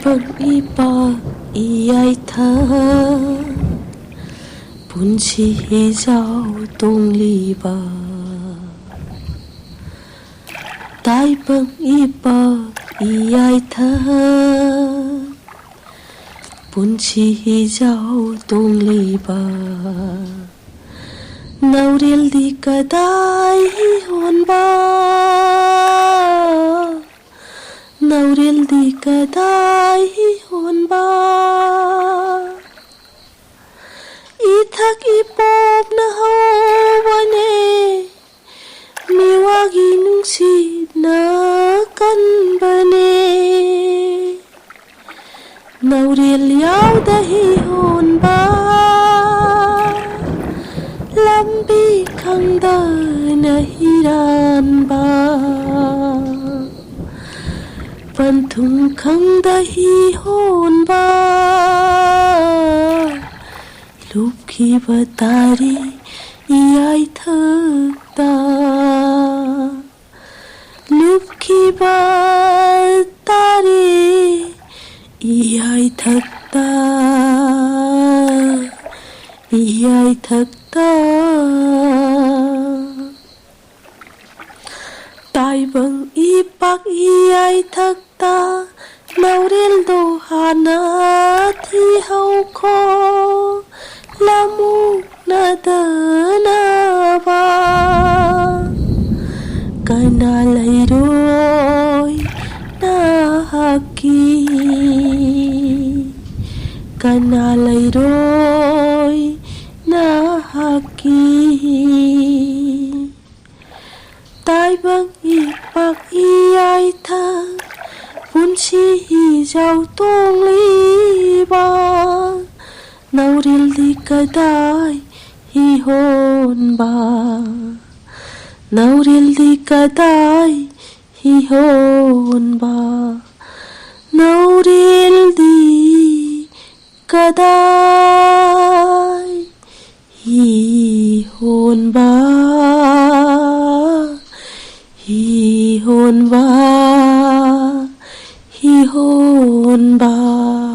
pag-iba iyay tha Punchi hijaw tong liba Tai pag-iba iyay tha Punchi hijaw tong liba Nauril di kadai hon ba Nauril di kadai hon ba Ithak ipop na hawane Miwagi nungsid na kan bane Nauril yaw dahi hon ba Lambi kang da nahiran ba Pantung kang dahi hon ba Lupki batari iyay thakta Lupki batari iyay thakta Iyay thakta Tai bang ipak iyay thakta Nauril do hana thi hau ko Lamu na dana ba Kana layroy na haki Kana layroy na haki Tai bang ipak iyay thak Punchi hijaw tong liba Nauril di kadai hihon ba Nauril di kadai hihon ba Nauril di kadai hihon ba Hihon ba Hihon ba